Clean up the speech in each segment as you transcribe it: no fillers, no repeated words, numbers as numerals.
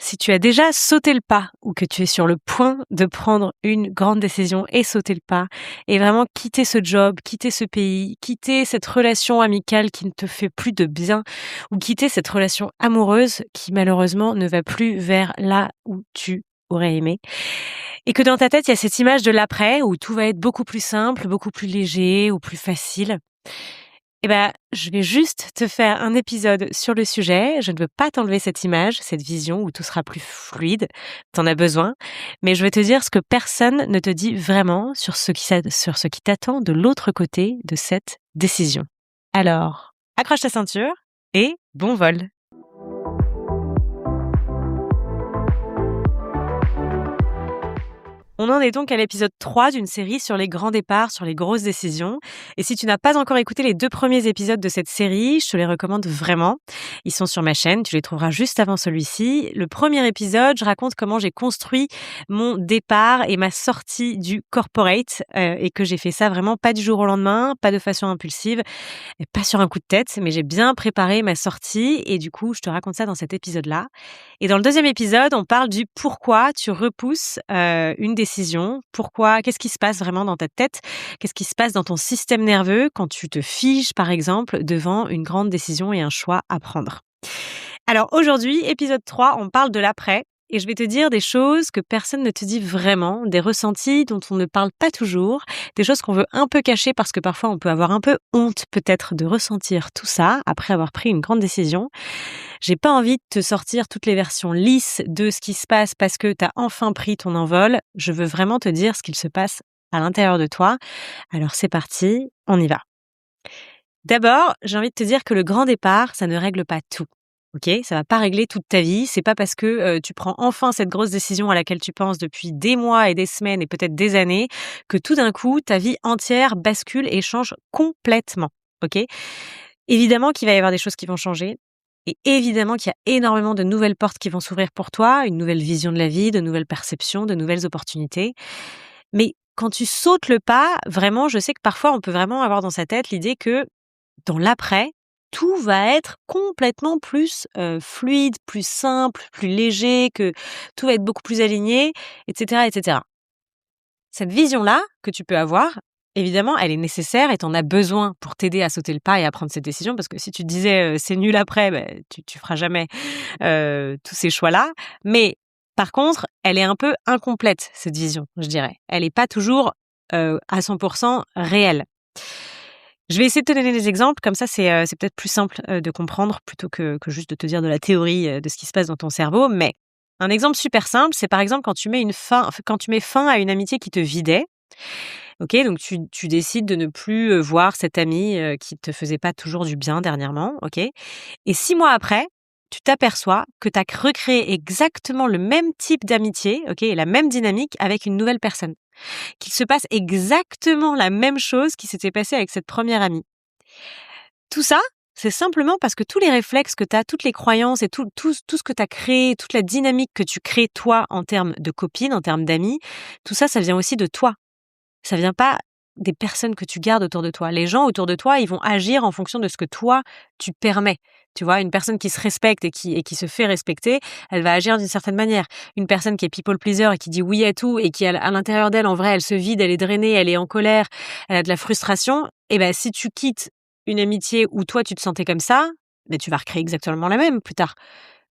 Si tu as déjà sauté le pas ou que tu es sur le point de prendre une grande décision et sauter le pas et vraiment quitter ce job, quitter ce pays, quitter cette relation amicale qui ne te fait plus de bien ou quitter cette relation amoureuse qui malheureusement ne va plus vers là où tu aurais aimé et que dans ta tête, il y a cette image de l'après où tout va être beaucoup plus simple, beaucoup plus léger ou plus facile. Eh ben, je vais juste te faire un épisode sur le sujet. Je ne veux pas t'enlever cette image, cette vision où tout sera plus fluide. T'en as besoin. Mais je vais te dire ce que personne ne te dit vraiment sur sur ce qui t'attend de l'autre côté de cette décision. Alors, accroche ta ceinture et bon vol! On en est donc à l'épisode 3 d'une série sur les grands départs, sur les grosses décisions. Et si tu n'as pas encore écouté les 2 premiers épisodes de cette série, je te les recommande vraiment. Ils sont sur ma chaîne, tu les trouveras juste avant celui-ci. Le premier épisode, je raconte comment j'ai construit mon départ et ma sortie du corporate et que j'ai fait ça vraiment pas du jour au lendemain, pas de façon impulsive et pas sur un coup de tête, mais j'ai bien préparé ma sortie et du coup, je te raconte ça dans cet épisode-là. Et dans le deuxième épisode, on parle du pourquoi tu repousses une décision. Pourquoi? Qu'est-ce qui se passe vraiment dans ta tête? Qu'est-ce qui se passe dans ton système nerveux quand tu te figes, par exemple, devant une grande décision et un choix à prendre? Alors aujourd'hui, épisode 3, on parle de l'après. Et je vais te dire des choses que personne ne te dit vraiment, des ressentis dont on ne parle pas toujours, des choses qu'on veut un peu cacher parce que parfois on peut avoir un peu honte peut-être de ressentir tout ça après avoir pris une grande décision. J'ai pas envie de te sortir toutes les versions lisses de ce qui se passe parce que tu as enfin pris ton envol. Je veux vraiment te dire ce qu'il se passe à l'intérieur de toi. Alors c'est parti, on y va. D'abord, j'ai envie de te dire que le grand départ, ça ne règle pas tout. OK, ça va pas régler toute ta vie. C'est pas parce que tu prends enfin cette grosse décision à laquelle tu penses depuis des mois et des semaines et peut-être des années que tout d'un coup ta vie entière bascule et change complètement. OK? Évidemment qu'il va y avoir des choses qui vont changer et évidemment qu'il y a énormément de nouvelles portes qui vont s'ouvrir pour toi, une nouvelle vision de la vie, de nouvelles perceptions, de nouvelles opportunités. Mais quand tu sautes le pas, vraiment, je sais que parfois on peut vraiment avoir dans sa tête l'idée que dans l'après, tout va être complètement plus, fluide, plus simple, plus léger, que tout va être beaucoup plus aligné et cetera et cetera. Cette vision-là que tu peux avoir, évidemment, elle est nécessaire et tu en as besoin pour t'aider à sauter le pas et à prendre cette décision parce que si tu te disais, «C'est nul après», tu feras jamais, tous ces choix-là. Mais par contre, elle est un peu incomplète cette vision, je dirais. Elle est pas toujours, à 100 réelle. Je vais essayer de te donner des exemples, comme ça c'est peut-être plus simple, de comprendre plutôt que juste de te dire de la théorie, de ce qui se passe dans ton cerveau. Mais un exemple super simple, c'est par exemple quand tu mets fin à une amitié qui te vidait. OK, donc tu décides de ne plus, voir cet ami, qui te faisait pas toujours du bien dernièrement, OK? Et 6 mois après, tu t'aperçois que tu as recréé exactement le même type d'amitié, OK? Et la même dynamique avec une nouvelle personne. Qu'il se passe exactement la même chose qui s'était passé avec cette première amie. Tout ça, c'est simplement parce que tous les réflexes que tu as, toutes les croyances et tout ce que tu as créé, toute la dynamique que tu crées toi en termes de copine, en termes d'amis, tout ça, ça vient aussi de toi. Ça vient pas des personnes que tu gardes autour de toi. Les gens autour de toi, ils vont agir en fonction de ce que toi, tu permets. Tu vois, une personne qui se respecte et qui se fait respecter, elle va agir d'une certaine manière. Une personne qui est people pleaser et qui dit oui à tout et qui, à l'intérieur d'elle, en vrai, elle se vide, elle est drainée, elle est en colère, elle a de la frustration, et ben, si tu quittes une amitié où toi, tu te sentais comme ça, ben, tu vas recréer exactement la même plus tard.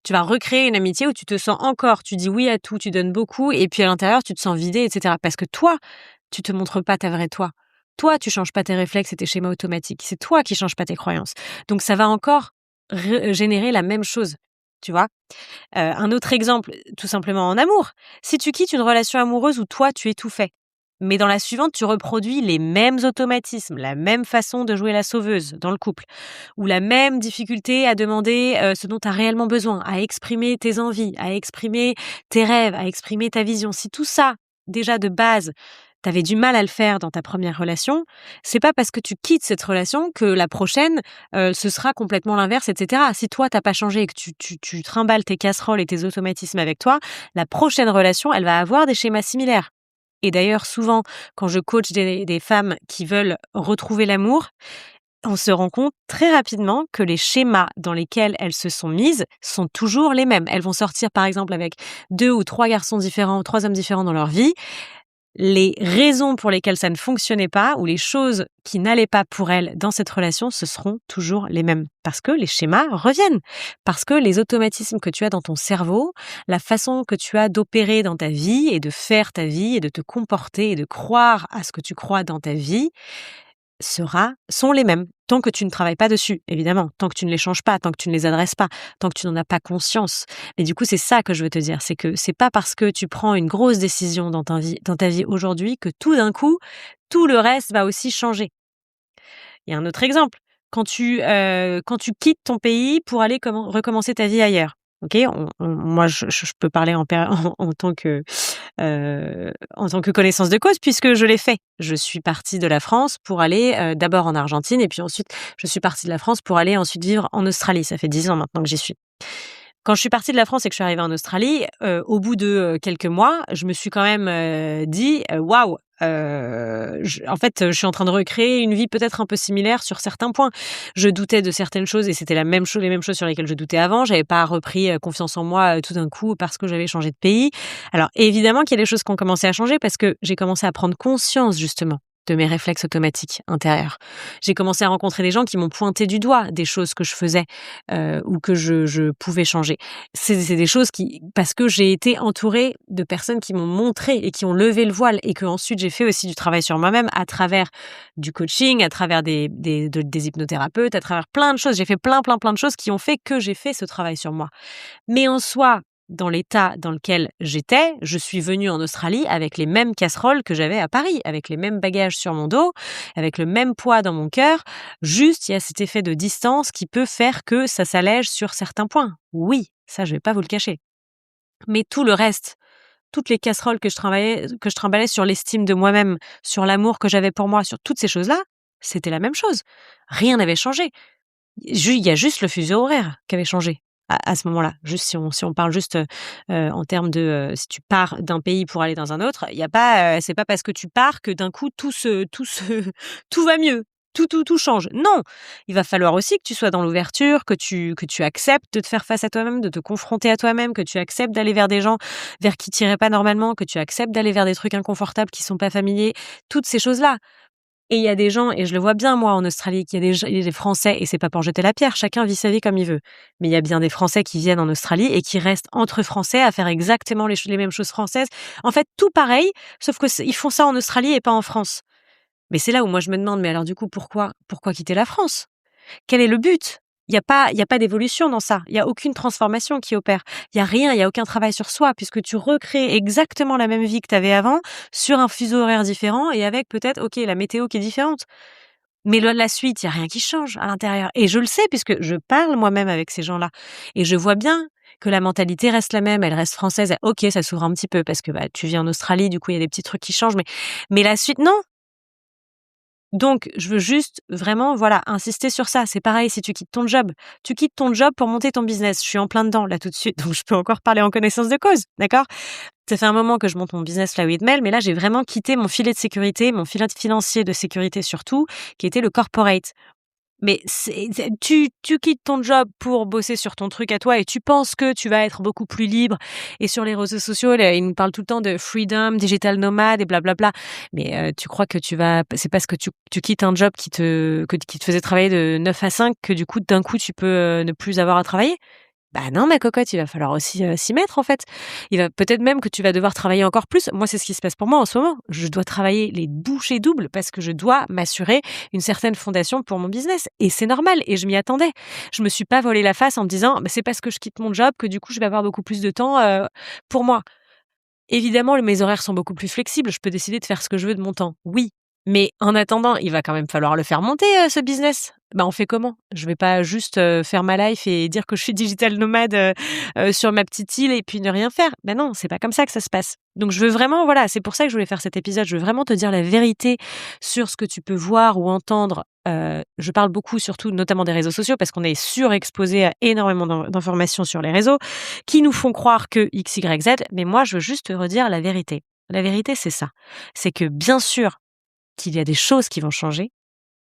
Tu vas recréer une amitié où tu te sens encore, tu dis oui à tout, tu donnes beaucoup, et puis à l'intérieur, tu te sens vidé, etc. Parce que toi, tu te montres pas ta vraie toi. Toi, tu changes pas tes réflexes et tes schémas automatiques. C'est toi qui changes pas tes croyances. Donc ça va encore générer la même chose, tu vois? Un autre exemple, tout simplement en amour. Si tu quittes une relation amoureuse où toi, tu étouffais, mais dans la suivante, tu reproduis les mêmes automatismes, la même façon de jouer la sauveuse dans le couple, ou la même difficulté à demander ce dont tu as réellement besoin, à exprimer tes envies, à exprimer tes rêves, à exprimer ta vision. Si tout ça, déjà de base, tu avais du mal à le faire dans ta première relation, c'est pas parce que tu quittes cette relation que la prochaine, ce sera complètement l'inverse, et cetera. Si toi, t'as pas changé et que tu trimbales tes casseroles et tes automatismes avec toi, la prochaine relation, elle va avoir des schémas similaires. Et d'ailleurs, souvent, quand je coach des femmes qui veulent retrouver l'amour, on se rend compte très rapidement que les schémas dans lesquels elles se sont mises sont toujours les mêmes. Elles vont sortir, par exemple, avec 2 ou 3 garçons différents, 3 hommes différents dans leur vie. Les raisons pour lesquelles ça ne fonctionnait pas ou les choses qui n'allaient pas pour elles dans cette relation, ce seront toujours les mêmes. Parce que les schémas reviennent. Parce que les automatismes que tu as dans ton cerveau, la façon que tu as d'opérer dans ta vie et de faire ta vie et de te comporter et de croire à ce que tu crois dans ta vie, sont les mêmes. Tant que tu ne travailles pas dessus, évidemment. Tant que tu ne les changes pas, tant que tu ne les adresses pas, tant que tu n'en as pas conscience. Et du coup, c'est ça que je veux te dire. C'est que c'est pas parce que tu prends une grosse décision dans ta vie aujourd'hui que tout d'un coup, tout le reste va aussi changer. Il y a un autre exemple. Quand tu quittes ton pays pour aller recommencer ta vie ailleurs. OK? Moi, je peux parler en tant que connaissance de cause puisque je l'ai fait. Je suis partie de la France pour aller, d'abord en Argentine et puis ensuite je suis partie de la France pour aller ensuite vivre en Australie. Ça fait 10 ans maintenant que j'y suis. Quand je suis partie de la France et que je suis arrivée en Australie, au bout de, quelques mois, je me suis quand même, dit: «Waouh, en fait, je suis en train de recréer une vie peut-être un peu similaire sur certains points». Je doutais de certaines choses et c'était les mêmes choses sur lesquelles je doutais avant. J'avais pas repris, confiance en moi, tout d'un coup parce que j'avais changé de pays. Alors évidemment qu'il y a des choses qui ont commencé à changer parce que j'ai commencé à prendre conscience justement de mes réflexes automatiques intérieurs. J'ai commencé à rencontrer des gens qui m'ont pointé du doigt des choses que je faisais, ou que je pouvais changer. C'est des choses parce que j'ai été entourée de personnes qui m'ont montré et qui ont levé le voile et que ensuite j'ai fait aussi du travail sur moi-même à travers du coaching, à travers des hypnothérapeutes, à travers plein de choses. J'ai fait plein de choses qui ont fait que j'ai fait ce travail sur moi. Mais en soi, dans l'état dans lequel j'étais, je suis venue en Australie avec les mêmes casseroles que j'avais à Paris, avec les mêmes bagages sur mon dos, avec le même poids dans mon cœur. Juste, il y a cet effet de distance qui peut faire que ça s'allège sur certains points. Oui, ça, je vais pas vous le cacher. Mais tout le reste, toutes les casseroles que je trimballais sur l'estime de moi-même, sur l'amour que j'avais pour moi, sur toutes ces choses-là, c'était la même chose. Rien n'avait changé. Il y a juste le fuseau horaire qui avait changé à ce moment-là. Juste si on parle juste, en termes de, si tu pars d'un pays pour aller dans un autre, il y a pas, c'est pas parce que tu pars que d'un coup tout va mieux, tout change. Non! Il va falloir aussi que tu sois dans l'ouverture, que tu acceptes de te faire face à toi-même, de te confronter à toi-même, que tu acceptes d'aller vers des gens vers qui tu irais pas normalement, que tu acceptes d'aller vers des trucs inconfortables qui sont pas familiers, toutes ces choses-là. Et il y a des gens, et je le vois bien moi en Australie, qu'il y a il y a des Français, et c'est pas pour jeter la pierre, chacun vit sa vie comme il veut. Mais il y a bien des Français qui viennent en Australie et qui restent entre Français à faire exactement les mêmes choses françaises. En fait, tout pareil, sauf que ils font ça en Australie et pas en France. Mais c'est là où moi je me demande, mais alors du coup, pourquoi quitter la France? Quel est le but? Il y a pas d'évolution dans ça. Il y a aucune transformation qui opère. Il y a rien, il y a aucun travail sur soi puisque tu recrées exactement la même vie que tu avais avant sur un fuseau horaire différent et avec peut-être, OK, la météo qui est différente. Mais la suite, il y a rien qui change à l'intérieur et je le sais puisque je parle moi-même avec ces gens-là et je vois bien que la mentalité reste la même, elle reste française. OK, ça s'ouvre un petit peu parce que, bah, tu vis en Australie, du coup, il y a des petits trucs qui changent mais la suite, non. Donc, je veux juste vraiment, voilà, insister sur ça. C'est pareil si tu quittes ton job. Tu quittes ton job pour monter ton business. Je suis en plein dedans, là, tout de suite. Donc, je peux encore parler en connaissance de cause. D'accord? Ça fait un moment que je monte mon business Fly with Mel, mais là, j'ai vraiment quitté mon filet de sécurité, mon filet financier de sécurité surtout, qui était le corporate. Mais tu quittes ton job pour bosser sur ton truc à toi et tu penses que tu vas être beaucoup plus libre et sur les réseaux sociaux, là, ils nous parlent tout le temps de freedom, digital nomade et blablabla. Mais, tu crois que c'est parce que tu quittes un job qui te faisait travailler de 9 à 5 que du coup, d'un coup, tu peux, ne plus avoir à travailler? Bah non, ma cocotte, il va falloir aussi, s'y mettre, en fait. Il va peut-être même que tu vas devoir travailler encore plus. Moi, c'est ce qui se passe pour moi en ce moment. Je dois travailler les bouchées doubles parce que je dois m'assurer une certaine fondation pour mon business et c'est normal et je m'y attendais. Je me suis pas volé la face en me disant: «Bah, c'est parce que je quitte mon job que du coup, je vais avoir beaucoup plus de temps, pour moi». Évidemment, mes horaires sont beaucoup plus flexibles. Je peux décider de faire ce que je veux de mon temps. Oui. Mais en attendant, il va quand même falloir le faire monter, ce business. Bah, on fait comment? Je vais pas juste, faire ma life et dire que je suis digital nomade, sur ma petite île et puis ne rien faire. Ben non, c'est pas comme ça que ça se passe. Donc je veux vraiment, voilà, c'est pour ça que je voulais faire cet épisode. Je veux vraiment te dire la vérité sur ce que tu peux voir ou entendre. Je parle beaucoup surtout notamment des réseaux sociaux parce qu'on est surexposé à énormément d'informations sur les réseaux qui nous font croire que X, Y, Z. Mais moi, je veux juste te redire la vérité. La vérité, c'est ça. C'est que bien sûr qu'il y a des choses qui vont changer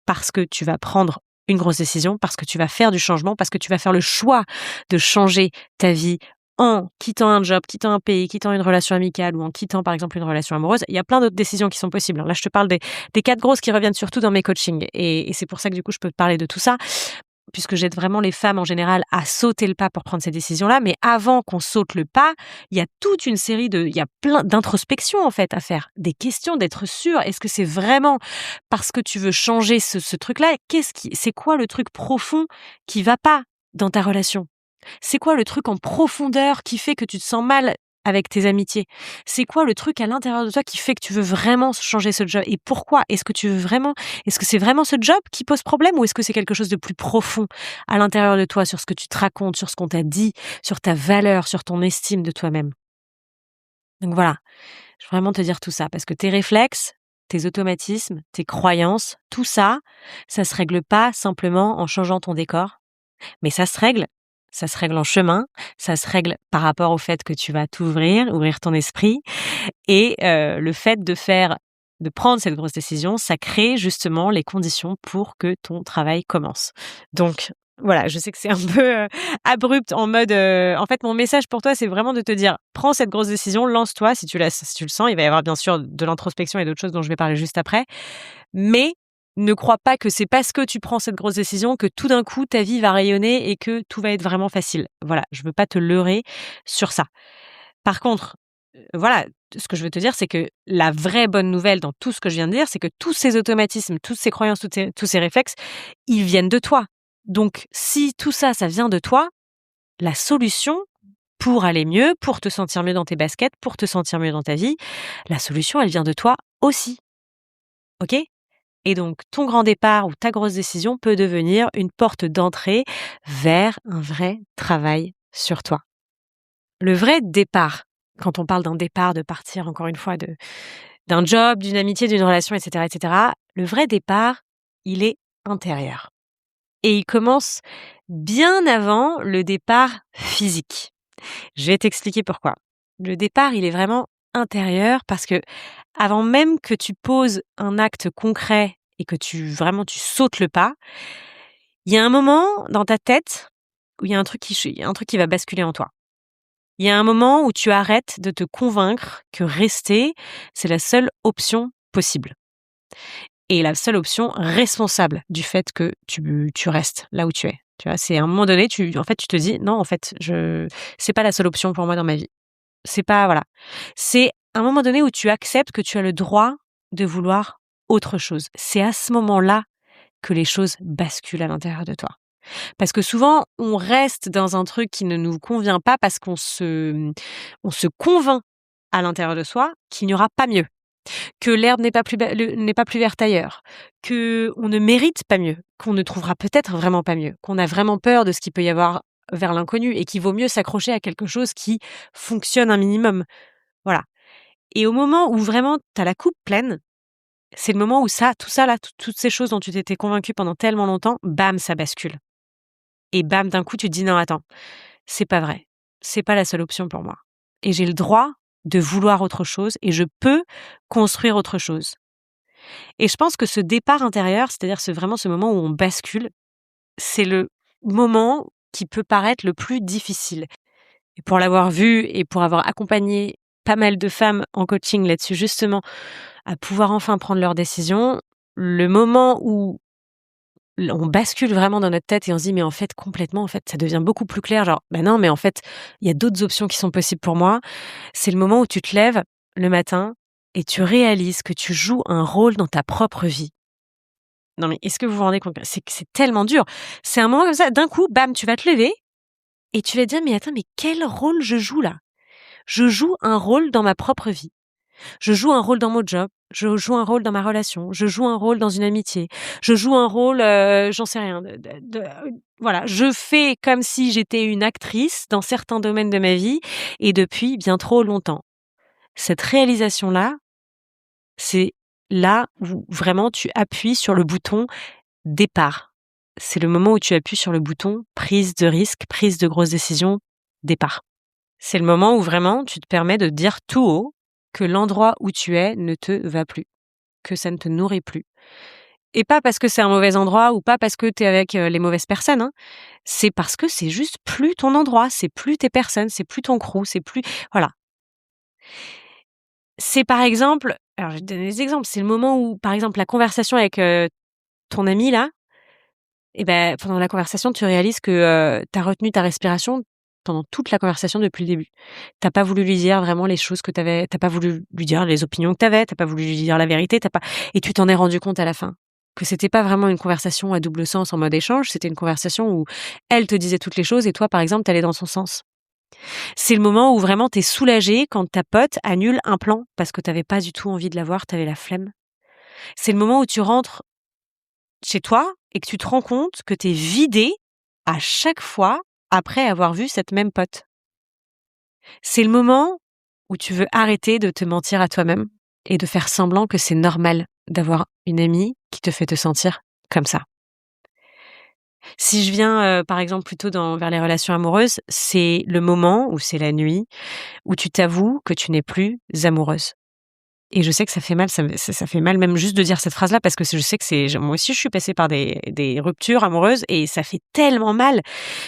parce que tu vas prendre une grosse décision parce que tu vas faire du changement, parce que tu vas faire le choix de changer ta vie en quittant un job, quittant un pays, quittant une relation amicale ou en quittant par exemple une relation amoureuse. Il y a plein d'autres décisions qui sont possibles. Là, je te parle des 4 grosses qui reviennent surtout dans mes coachings et c'est pour ça que du coup, je peux te parler de tout ça puisque j'aide vraiment les femmes en général à sauter le pas pour prendre ces décisions-là. Mais avant qu'on saute le pas, il y a toute une série il y a plein d'introspections en fait à faire, des questions d'être sûr. Est-ce que c'est vraiment parce que tu veux changer ce truc-là? C'est quoi le truc profond qui va pas dans ta relation? C'est quoi le truc en profondeur qui fait que tu te sens mal avec tes amitiés? C'est quoi le truc à l'intérieur de toi qui fait que tu veux vraiment changer ce job? Et pourquoi? Est-ce que c'est vraiment ce job qui pose problème ou est-ce que c'est quelque chose de plus profond à l'intérieur de toi sur ce que tu te racontes, sur ce qu'on t'a dit, sur ta valeur, sur ton estime de toi-même? Donc voilà, je veux vraiment te dire tout ça parce que tes réflexes, tes automatismes, tes croyances, tout ça, ça se règle pas simplement en changeant ton décor. Mais ça se règle en chemin, ça se règle par rapport au fait que tu vas ouvrir ton esprit et le fait de prendre cette grosse décision, ça crée justement les conditions pour que ton travail commence. Donc voilà, je sais que c'est un peu, abrupt en mode, en fait, mon message pour toi, c'est vraiment de te dire: «Prends cette grosse décision, lance-toi si tu le sens». Il va y avoir bien sûr de l'introspection et d'autres choses dont je vais parler juste après. Mais ne crois pas que c'est parce que tu prends cette grosse décision que tout d'un coup ta vie va rayonner et que tout va être vraiment facile. Voilà, je veux pas te leurrer sur ça. Par contre, voilà, ce que je veux te dire, c'est que la vraie bonne nouvelle dans tout ce que je viens de dire, c'est que tous ces automatismes, toutes ces croyances, tous ces réflexes, ils viennent de toi. Donc si tout ça, ça vient de toi, la solution pour aller mieux, pour te sentir mieux dans tes baskets, pour te sentir mieux dans ta vie, la solution, elle vient de toi aussi. OK? Et donc, ton grand départ ou ta grosse décision peut devenir une porte d'entrée vers un vrai travail sur toi. Le vrai départ, quand on parle d'un départ, de partir encore une fois d'un job, d'une amitié, d'une relation, etc., le vrai départ, il est intérieur. Et il commence bien avant le départ physique. Je vais t'expliquer pourquoi. Le départ, il est vraiment intérieur parce que avant même que tu poses un acte concret et que tu sautes le pas, il y a un moment dans ta tête où il y a il y a un truc qui va basculer en toi. Il y a un moment où tu arrêtes de te convaincre que rester, c'est la seule option possible et la seule option responsable du fait que tu restes là où tu es. Tu vois, c'est à un moment donné, tu te dis: «Non, en fait, c'est pas la seule option pour moi dans ma vie». C'est pas voilà. C'est un moment donné où tu acceptes que tu as le droit de vouloir autre chose. C'est à ce moment-là que les choses basculent à l'intérieur de toi. Parce que souvent, on reste dans un truc qui ne nous convient pas parce on se convainc à l'intérieur de soi qu'il n'y aura pas mieux, que l'herbe n'est pas plus verte ailleurs, que on ne mérite pas mieux, qu'on ne trouvera peut-être vraiment pas mieux, qu'on a vraiment peur de ce qu'il peut y avoir vers l'inconnu et qu'il vaut mieux s'accrocher à quelque chose qui fonctionne un minimum. Voilà. Et au moment où vraiment tu as la coupe pleine, c'est le moment où tout ça là, toutes ces choses dont tu t'étais convaincu pendant tellement longtemps, bam, ça bascule. Et bam, d'un coup, tu te dis: «Non, attends, c'est pas vrai. C'est pas la seule option pour moi. Et j'ai le droit de vouloir autre chose et je peux construire autre chose». Et je pense que ce départ intérieur, c'est-à-dire vraiment ce moment où on bascule, c'est le moment qui peut paraître le plus difficile. Et pour l'avoir vu et pour avoir accompagné pas mal de femmes en coaching là-dessus, justement, à pouvoir enfin prendre leurs décisions, le moment où on bascule vraiment dans notre tête et on se dit: «Mais en fait, complètement, en fait, ça devient beaucoup plus clair», genre: «Bah non, mais en fait, il y a d'autres options qui sont possibles pour moi». C'est le moment où tu te lèves le matin et tu réalises que tu joues un rôle dans ta propre vie. Non, mais est-ce que vous vous rendez compte? C'est tellement dur. C'est un moment comme ça, d'un coup, bam, tu vas te lever et tu vas te dire: «Mais attends, mais quel rôle je joue là?» Je joue un rôle dans ma propre vie. Je joue un rôle dans mon job, je joue un rôle dans ma relation, je joue un rôle dans une amitié, je joue un rôle, j'en sais rien, voilà, je fais comme si j'étais une actrice dans certains domaines de ma vie et depuis bien trop longtemps. Cette réalisation-là, c'est là où vraiment tu appuies sur le bouton départ. C'est le moment où tu appuies sur le bouton prise de risque, prise de grosses décisions, départ. C'est le moment où vraiment tu te permets de dire tout haut que l'endroit où tu es ne te va plus, que ça ne te nourrit plus Et pas parce que c'est un mauvais endroit ou pas parce que tu es avec, les mauvaises personnes, hein. C'est parce que c'est juste plus ton endroit, c'est plus tes personnes, c'est plus ton crew, c'est plus voilà. C'est par exemple alors je vais te donner des exemples, c'est le moment où, par exemple, la conversation avec, ton ami là et ben pendant la conversation, tu réalises que, tu as retenu ta respiration pendant toute la conversation depuis le début. Tu as pas voulu lui dire vraiment les choses que tu avais tu as pas voulu lui dire les opinions que tu avais, tu as pas voulu lui dire la vérité, tu as pas et tu t'en es rendu compte à la fin, que c'était pas vraiment une conversation à double sens en mode échange, c'était une conversation où elle te disait toutes les choses et toi, par exemple, tu allais dans son sens. C'est le moment où vraiment tu es soulagé quand ta pote annule un plan parce que tu avais pas du tout envie de la voir, tu avais la flemme. C'est le moment où tu rentres chez toi et que tu te rends compte que tu es vidé à chaque fois après avoir vu cette même pote. C'est le moment où tu veux arrêter de te mentir à toi-même et de faire semblant que c'est normal d'avoir une amie qui te fait te sentir comme ça. Si je viens, par exemple plutôt vers les relations amoureuses, c'est le moment ou c'est la nuit où tu t'avoues que tu n'es plus amoureuse. Et je sais que ça fait mal, ça fait mal même juste de dire cette phrase-là parce que je sais que moi aussi je suis passée par des ruptures amoureuses et ça fait tellement mal.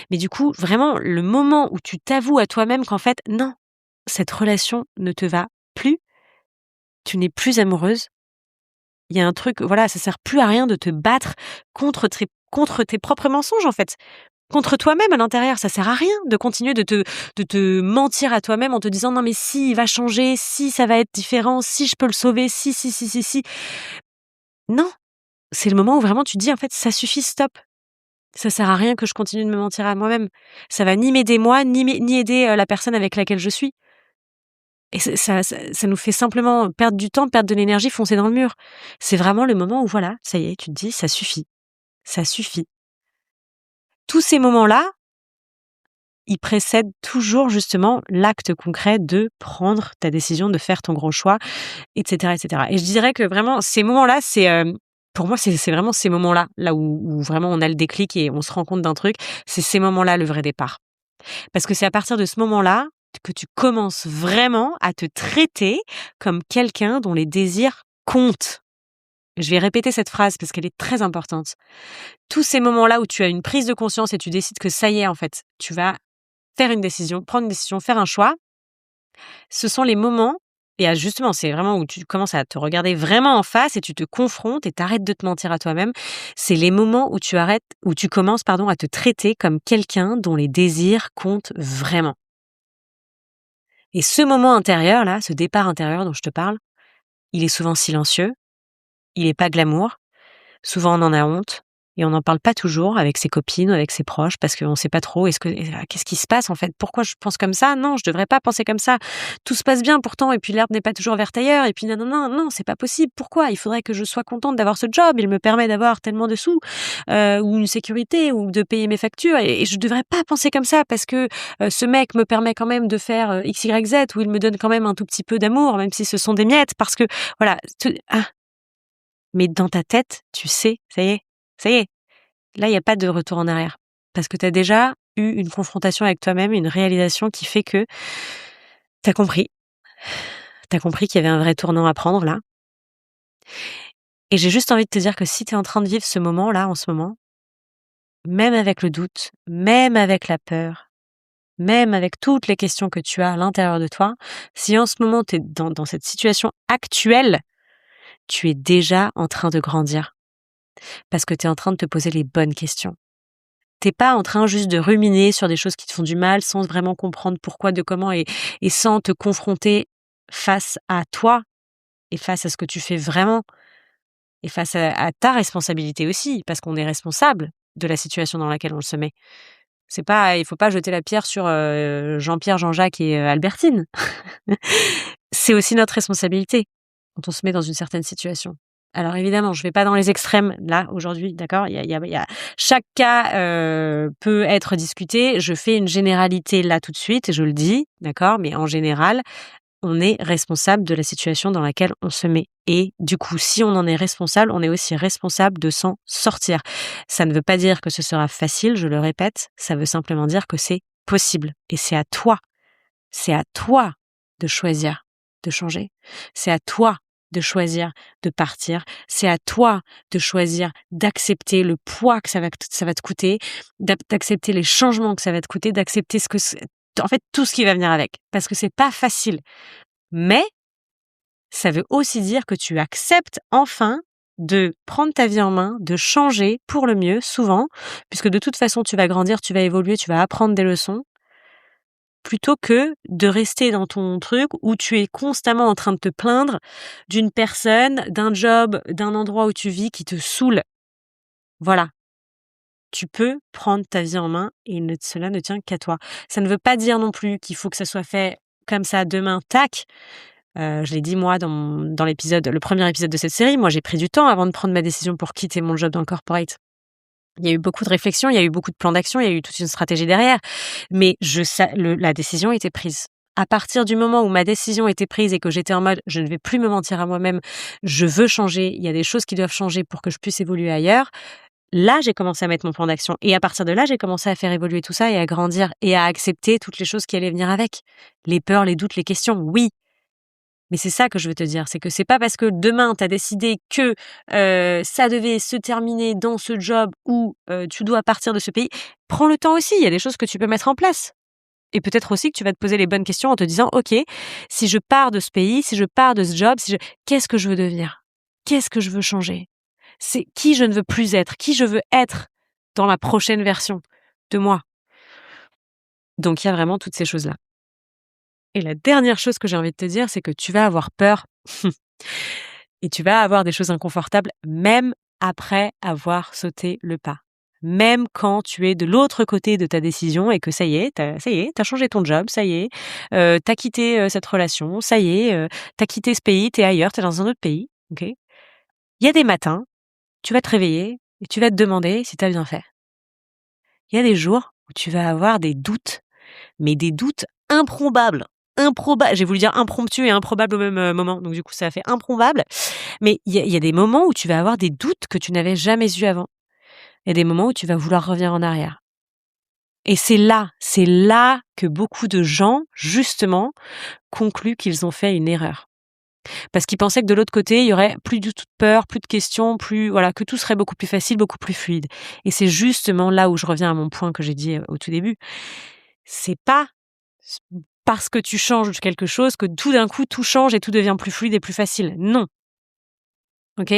Mais du coup, vraiment le moment où tu t'avoues à toi-même qu'en fait, non, cette relation ne te va plus, tu n'es plus amoureuse. Il y a un truc, voilà, ça sert plus à rien de te battre contre tes propres mensonges, en fait. Contre toi-même à l'intérieur, ça sert à rien de continuer de te mentir à toi-même en te disant: «Non mais si, il va changer, si ça va être différent, si je peux le sauver, si, si, si, si, si». Non, c'est le moment où vraiment tu te dis: «En fait, ça suffit, stop. Ça sert à rien que je continue de me mentir à moi-même. Ça va ni m'aider moi, ni aider, la personne avec laquelle je suis». Et ça nous fait simplement perdre du temps, perdre de l'énergie, foncer dans le mur. C'est vraiment le moment où voilà, ça y est, tu te dis: «Ça suffit, ça suffit». Tous ces moments-là, ils précèdent toujours justement l'acte concret de prendre ta décision, de faire ton gros choix et cetera et cetera. Et je dirais que vraiment ces moments-là, pour moi, c'est vraiment ces moments-là, là où vraiment on a le déclic et on se rend compte d'un truc, c'est ces moments-là le vrai départ. Parce que c'est à partir de ce moment-là que tu commences vraiment à te traiter comme quelqu'un dont les désirs comptent. Je vais répéter cette phrase parce qu'elle est très importante. Tous ces moments-là où tu as une prise de conscience et tu décides que ça y est, en fait, tu vas faire une décision, prendre une décision, faire un choix, ce sont les moments et justement, c'est vraiment où tu commences à te regarder vraiment en face et tu te confrontes et tu arrêtes de te mentir à toi-même. C'est les moments où tu commences, pardon, à te traiter comme quelqu'un dont les désirs comptent vraiment. Et ce moment intérieur-là, ce départ intérieur dont je te parle, il est souvent silencieux, il est pas glamour. Souvent, on en a honte et on n'en parle pas toujours avec ses copines ou avec ses proches parce qu'on ne sait pas trop qu'est-ce qui se passe en fait? Pourquoi je pense comme ça? Non, je devrais pas penser comme ça. Tout se passe bien pourtant et puis l'herbe n'est pas toujours verte ailleurs et puis non, non, non, non, c'est pas possible. Pourquoi? Il faudrait que je sois contente d'avoir ce job, il me permet d'avoir tellement de sous, ou une sécurité ou de payer mes factures et je devrais pas penser comme ça parce que, ce mec me permet quand même de faire, X, Y, Z ou il me donne quand même un tout petit peu d'amour même si ce sont des miettes parce que voilà, mais dans ta tête, tu sais, ça y est, là, il y a pas de retour en arrière. Parce que tu as déjà eu une confrontation avec toi-même, une réalisation qui fait que tu as compris. Tu as compris qu'il y avait un vrai tournant à prendre là. Et j'ai juste envie de te dire que si tu es en train de vivre ce moment-là, en ce moment, même avec le doute, même avec la peur, même avec toutes les questions que tu as à l'intérieur de toi, si en ce moment tu es dans cette situation actuelle, tu es déjà en train de grandir. Parce que tu es en train de te poser les bonnes questions. T'es pas en train juste de ruminer sur des choses qui te font du mal sans vraiment comprendre pourquoi, de comment et sans te confronter face à toi et face à ce que tu fais vraiment et face à ta responsabilité aussi, parce qu'on est responsable de la situation dans laquelle on se met. Il faut pas jeter la pierre sur Jean-Pierre, Jean-Jacques et Albertine. C'est aussi notre responsabilité quand on se met dans une certaine situation. Alors évidemment, je vais pas dans les extrêmes là aujourd'hui, d'accord? Chaque cas peut être discuté. Je fais une généralité là tout de suite, je le dis, d'accord? Mais en général, on est responsable de la situation dans laquelle on se met. Et du coup, si on en est responsable, on est aussi responsable de s'en sortir. Ça ne veut pas dire que ce sera facile, je le répète, ça veut simplement dire que c'est possible. Et c'est à toi de choisir de changer. C'est à toi de choisir de partir. C'est à toi de choisir d'accepter le poids que ça va te coûter, d'accepter les changements que ça va te coûter, d'accepter en fait, tout ce qui va venir avec. Parce que c'est pas facile. Mais ça veut aussi dire que tu acceptes enfin de prendre ta vie en main, de changer pour le mieux, souvent, puisque de toute façon, tu vas grandir, tu vas évoluer, tu vas apprendre des leçons, plutôt que de rester dans ton truc où tu es constamment en train de te plaindre d'une personne, d'un job, d'un endroit où tu vis qui te saoule. Voilà. Tu peux prendre ta vie en main et cela ne tient qu'à toi. Ça ne veut pas dire non plus qu'il faut que ça soit fait comme ça demain, tac. Je l'ai dit moi dans le premier épisode de cette série, moi j'ai pris du temps avant de prendre ma décision pour quitter mon job dans le corporate. Il y a eu beaucoup de réflexions, il y a eu beaucoup de plans d'action, il y a eu toute une stratégie derrière, mais la décision était prise. À partir du moment où ma décision était prise et que j'étais en mode: «Je ne vais plus me mentir à moi-même, je veux changer, il y a des choses qui doivent changer pour que je puisse évoluer ailleurs», là, j'ai commencé à mettre mon plan d'action et à partir de là, j'ai commencé à faire évoluer tout ça et à grandir et à accepter toutes les choses qui allaient venir avec. Les peurs, les doutes, les questions, oui. Mais c'est ça que je veux te dire, c'est que c'est pas parce que demain tu as décidé que, ça devait se terminer dans ce job ou, tu dois partir de ce pays. Prends le temps aussi, il y a des choses que tu peux mettre en place et peut-être aussi que tu vas te poser les bonnes questions en te disant: «OK, si je pars de ce pays, si je pars de ce job, qu'est-ce que je veux devenir? Qu'est-ce que je veux changer? C'est qui je ne veux plus être? Qui je veux être dans la prochaine version de moi?» Donc il y a vraiment toutes ces choses-là. Et la dernière chose que j'ai envie de te dire, c'est que tu vas avoir peur et tu vas avoir des choses inconfortables même après avoir sauté le pas. Même quand tu es de l'autre côté de ta décision et que ça y est, tu changé ton job, ça y est, tu quitté, cette relation, ça y est, tu quitté ce pays, tu es ailleurs, tu es dans un autre pays, OK? Il y a des matins, tu vas te réveiller et tu vas te demander si tu as bien fait. Il y a des jours où tu vas avoir des doutes, mais des doutes improbables. J'ai voulu dire impromptu et improbable au même, moment, donc du coup ça a fait improbable. Mais il y a des moments où tu vas avoir des doutes que tu n'avais jamais eus avant. Il y a des moments où tu vas vouloir revenir en arrière. Et c'est là que beaucoup de gens, justement, concluent qu'ils ont fait une erreur. Parce qu'ils pensaient que de l'autre côté, il y aurait plus du tout de peur, plus de questions, voilà, que tout serait beaucoup plus facile, beaucoup plus fluide. Et c'est justement là où je reviens à mon point que j'ai dit, au tout début. C'est pas parce que tu changes quelque chose que tout d'un coup tout change et tout devient plus fluide et plus facile. Non. OK?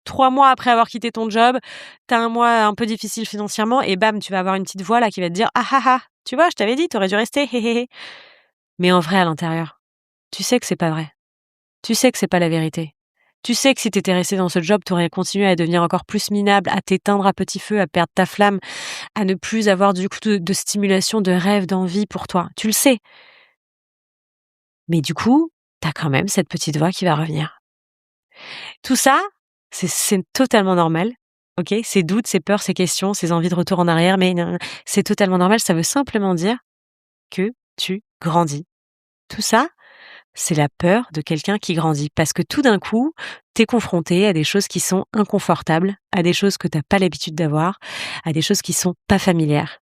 3 mois après avoir quitté ton job, tu as un mois un peu difficile financièrement et bam, tu vas avoir une petite voix là qui va te dire: «Ah ah ah, tu vois, je t'avais dit, tu aurais dû rester, hé hé hé». Mais en vrai, à l'intérieur, tu sais que c'est pas vrai. Tu sais que c'est pas la vérité. Tu sais que si tu étais resté dans ce job, tu aurais continué à devenir encore plus minable, à t'éteindre à petit feu, à perdre ta flamme, à ne plus avoir du coup de stimulation, de rêve, d'envie pour toi. Tu le sais. Mais du coup, tu as quand même cette petite voix qui va revenir. Tout ça, c'est totalement normal, OK? Ces doutes, ces peurs, ces questions, ces envies de retour en arrière, mais c'est totalement normal. Ça veut simplement dire que tu grandis. Tout ça, c'est la peur de quelqu'un qui grandit parce que tout d'un coup, tu es confronté à des choses qui sont inconfortables, à des choses que tu as pas l'habitude d'avoir, à des choses qui sont pas familières.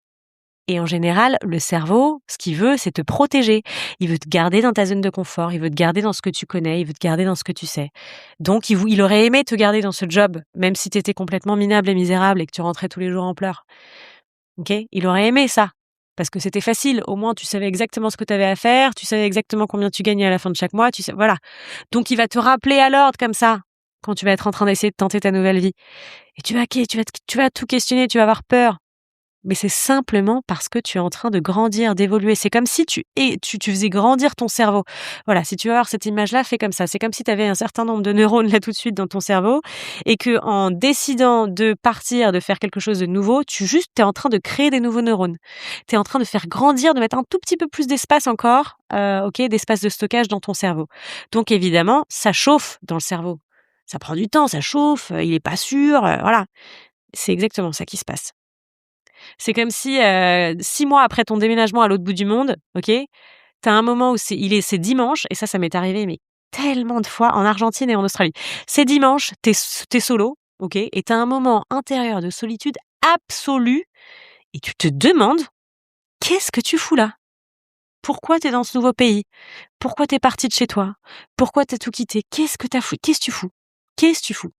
Et en général, le cerveau, ce qu'il veut, c'est te protéger. Il veut te garder dans ta zone de confort, il veut te garder dans ce que tu connais, il veut te garder dans ce que tu sais. Donc il aurait aimé te garder dans ce job, même si tu étais complètement minable et misérable et que tu rentrais tous les jours en pleurs. OK? Il aurait aimé ça, parce que c'était facile. Au moins, tu savais exactement ce que tu avais à faire, tu savais exactement combien tu gagnais à la fin de chaque mois, voilà. Donc il va te rappeler à l'ordre comme ça, quand tu vas être en train d'essayer de tenter ta nouvelle vie. Et tu vas tout questionner, tu vas avoir peur. Mais c'est simplement parce que tu es en train de grandir, d'évoluer. C'est comme si tu faisais grandir ton cerveau. Voilà, si tu veux avoir cette image-là, fais comme ça. C'est comme si tu avais un certain nombre de neurones là tout de suite dans ton cerveau et que en décidant de partir, de faire quelque chose de nouveau, t'es en train de créer des nouveaux neurones. Tu es en train de faire grandir, de mettre un tout petit peu plus d'espace encore, OK, d'espace de stockage dans ton cerveau. Donc évidemment, ça chauffe dans le cerveau. Ça prend du temps, ça chauffe, il est pas sûr, voilà. C'est exactement ça qui se passe. C'est comme si, 6 mois après ton déménagement à l'autre bout du monde, OK, tu as un moment où c'est dimanche et ça m'est arrivé, mais tellement de fois en Argentine et en Australie. C'est dimanche, tu es solo, OK, et tu as un moment intérieur de solitude absolue et tu te demandes: «Qu'est-ce que tu fous là?» Pourquoi tu es dans ce nouveau pays? Pourquoi tu es partie de chez toi? Pourquoi tu as tout quitté? Qu'est-ce que tu as fou? Qu'est-ce que tu fous? Qu'est-ce que tu fous?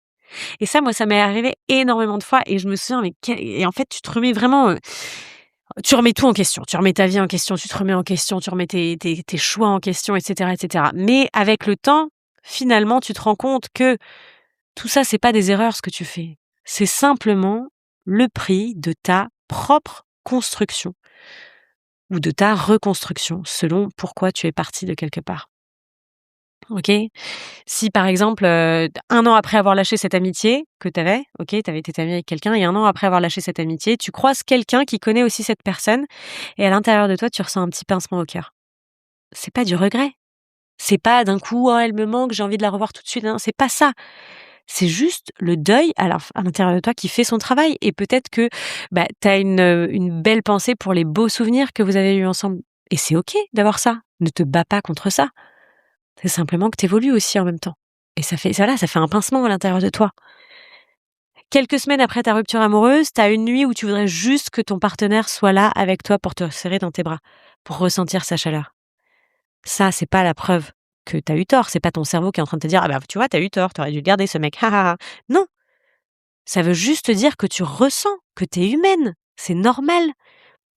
Et ça, moi, ça m'est arrivé énormément de fois et je me souviens, et en fait, tu te remets vraiment, tu remets tout en question. Tu remets ta vie en question, tu te remets en question, tu remets tes choix en question, et cetera, et cetera. Mais avec le temps, finalement, tu te rends compte que tout ça, c'est pas des erreurs ce que tu fais. C'est simplement le prix de ta propre construction ou de ta reconstruction, selon pourquoi tu es parti de quelque part. OK? Si par exemple, 1 an après avoir lâché cette amitié que tu avais, OK, tu avais été amie avec quelqu'un et 1 an après avoir lâché cette amitié, tu croises quelqu'un qui connaît aussi cette personne et à l'intérieur de toi, tu ressens un petit pincement au cœur. C'est pas du regret. C'est pas d'un coup: «Oh elle me manque, j'ai envie de la revoir tout de suite». Non, c'est pas ça. C'est juste le deuil à l'intérieur de toi qui fait son travail et peut-être que, bah, tu as une belle pensée pour les beaux souvenirs que vous avez eus ensemble et c'est OK d'avoir ça. Ne te bats pas contre ça. C'est simplement que tu évolues aussi en même temps et ça fait un pincement à l'intérieur de toi. Quelques semaines après ta rupture amoureuse, tu as une nuit où tu voudrais juste que ton partenaire soit là avec toi pour te serrer dans tes bras, pour ressentir sa chaleur. Ça, c'est pas la preuve que tu as eu tort, c'est pas ton cerveau qui est en train de te dire: «Ah bah, tu vois, tu as eu tort, tu aurais dû le garder ce mec, ha ha ha». Non, ça veut juste dire que tu ressens, que tu es humaine, c'est normal.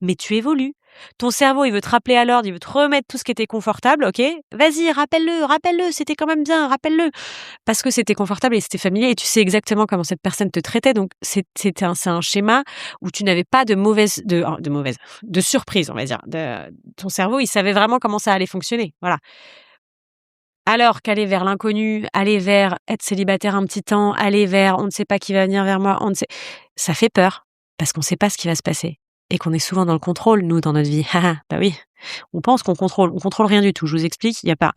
Mais tu évolues. Ton cerveau, il veut te rappeler à l'ordre, il veut te remettre tout ce qui était confortable, OK? Vas-y, rappelle-le, c'était quand même bien, rappelle-le. Parce que c'était confortable et c'était familier et tu sais exactement comment cette personne te traitait, donc c'est un schéma où tu n'avais pas de surprise, on va dire. Ton cerveau, il savait vraiment comment ça allait fonctionner, voilà. Alors qu'aller vers l'inconnu, aller vers être célibataire un petit temps, aller vers on ne sait pas qui va venir vers moi, on ne sait ça fait peur parce qu'on ne sait pas ce qui va se passer et qu'on est souvent dans le contrôle, nous, dans notre vie. Bah oui, on pense on contrôle rien du tout. Je vous explique, il y a pas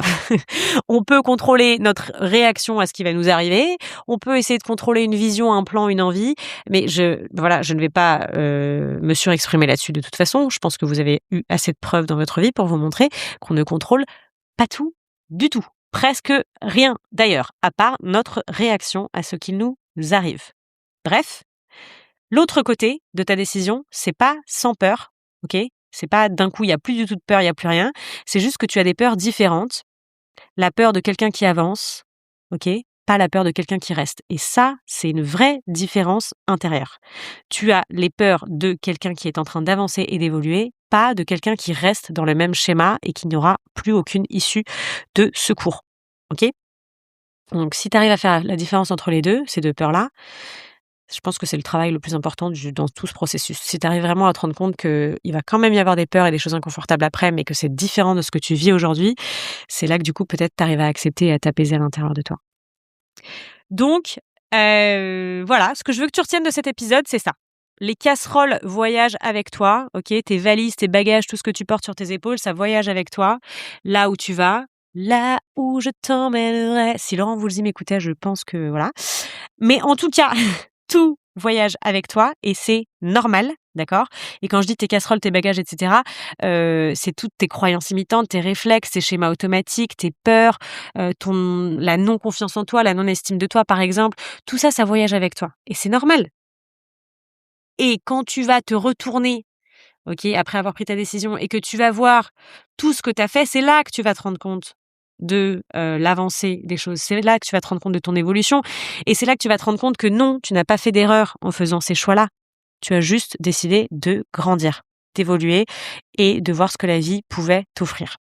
on peut contrôler notre réaction à ce qui va nous arriver, on peut essayer de contrôler une vision, un plan, une envie, mais voilà, je ne vais pas, me surexprimer là-dessus de toute façon. Je pense que vous avez eu assez de preuves dans votre vie pour vous montrer qu'on ne contrôle pas tout du tout. Presque rien d'ailleurs, à part notre réaction à ce qu'il nous arrive. Bref, l'autre côté de ta décision, c'est pas sans peur, OK? C'est pas d'un coup, il y a plus du tout de peur, il y a plus rien. C'est juste que tu as des peurs différentes. La peur de quelqu'un qui avance, OK? Pas la peur de quelqu'un qui reste. Et ça, c'est une vraie différence intérieure. Tu as les peurs de quelqu'un qui est en train d'avancer et d'évoluer, pas de quelqu'un qui reste dans le même schéma et qui n'aura plus aucune issue de secours. OK? Donc si tu arrives à faire la différence entre les 2, ces 2 peurs-là, je pense que c'est le travail le plus important dans tout ce processus. Si tu arrives vraiment à te rendre compte qu'il va quand même y avoir des peurs et des choses inconfortables après, mais que c'est différent de ce que tu vis aujourd'hui, c'est là que du coup peut-être tu arrives à accepter et à t'apaiser à l'intérieur de toi. Donc, voilà, ce que je veux que tu retiennes de cet épisode, c'est ça. Les casseroles voyagent avec toi, OK? Tes valises, tes bagages, tout ce que tu portes sur tes épaules, ça voyage avec toi, là où tu vas, là où je t'emmènerai. Si Laurent Voulzy m'écoutait, je pense que voilà. Mais en tout cas, tout voyage avec toi et c'est normal, d'accord? Et quand je dis tes casseroles, tes bagages, et cetera, c'est toutes tes croyances limitantes, tes réflexes, tes schémas automatiques, tes peurs, la non-confiance en toi, la non-estime de toi, par exemple. Tout ça, ça voyage avec toi et c'est normal. Et quand tu vas te retourner, OK, après avoir pris ta décision et que tu vas voir tout ce que tu as fait, c'est là que tu vas te rendre compte de, l'avancée des choses. C'est là que tu vas te rendre compte de ton évolution et c'est là que tu vas te rendre compte que non, tu n'as pas fait d'erreur en faisant ces choix-là. Tu as juste décidé de grandir, d'évoluer et de voir ce que la vie pouvait t'offrir.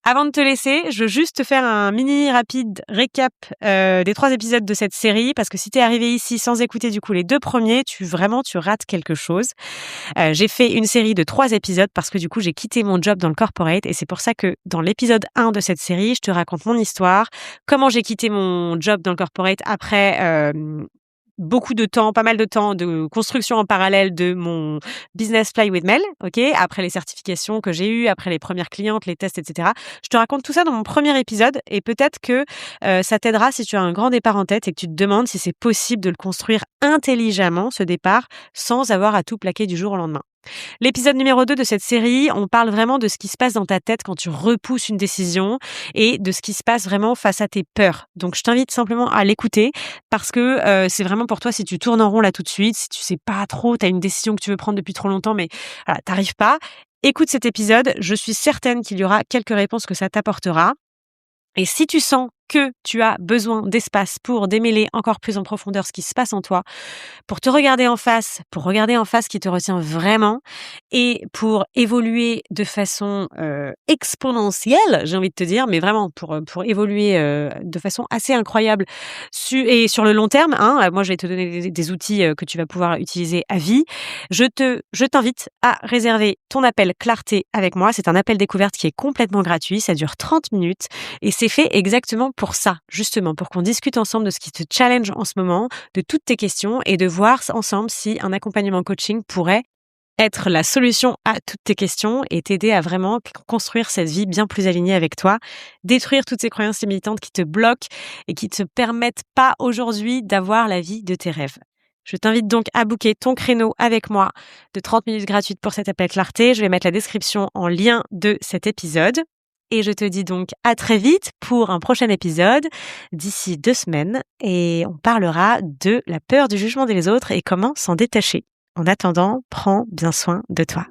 Avant de te laisser, je veux juste te faire un mini rapide récap, des 3 épisodes de cette série parce que si tu es arrivé ici sans écouter du coup les 2 premiers, tu rates quelque chose. J'ai fait une série de 3 épisodes parce que du coup j'ai quitté mon job dans le corporate et c'est pour ça que dans l'épisode 1 de cette série, je te raconte mon histoire, comment j'ai quitté mon job dans le corporate après, beaucoup de temps, pas mal de temps de construction en parallèle de mon business Fly with Mel, OK? Après les certifications que j'ai eues, après les premières clientes, les tests, et cetera. Je te raconte tout ça dans mon premier épisode et peut-être que, ça t'aidera si tu as un grand départ en tête et que tu te demandes si c'est possible de le construire intelligemment, ce départ, sans avoir à tout plaquer du jour au lendemain. L'épisode numéro 2 de cette série, on parle vraiment de ce qui se passe dans ta tête quand tu repousses une décision et de ce qui se passe vraiment face à tes peurs. Donc je t'invite simplement à l'écouter parce que, c'est vraiment pour toi si tu tournes en rond là tout de suite, si tu sais pas trop, tu as une décision que tu veux prendre depuis trop longtemps mais voilà, tu pas. écoute cet épisode, je suis certaine qu'il y aura quelques réponses que ça t'apportera. Et si tu sens que tu as besoin d'espace pour démêler encore plus en profondeur ce qui se passe en toi, pour te regarder en face, pour regarder en face ce qui te retient vraiment et pour évoluer de façon, exponentielle, j'ai envie de te dire, mais vraiment pour évoluer, de façon assez incroyable sur le long terme, hein. Moi, je vais te donner des outils, que tu vas pouvoir utiliser à vie. Je t'invite à réserver ton appel clarté avec moi. C'est un appel découverte qui est complètement gratuit. Ça dure 30 minutes et c'est fait exactement pour ça, justement, pour qu'on discute ensemble de ce qui te challenge en ce moment, de toutes tes questions et de voir ensemble si un accompagnement coaching pourrait être la solution à toutes tes questions et t'aider à vraiment construire cette vie bien plus alignée avec toi, détruire toutes ces croyances limitantes qui te bloquent et qui te permettent pas aujourd'hui d'avoir la vie de tes rêves. Je t'invite donc à booker ton créneau avec moi de 30 minutes gratuites pour cet appel clarté. Je vais mettre la description en lien de cet épisode. Et je te dis donc à très vite pour un prochain épisode d'ici 2 semaines et on parlera de la peur du jugement des autres et comment s'en détacher. En attendant, prends bien soin de toi.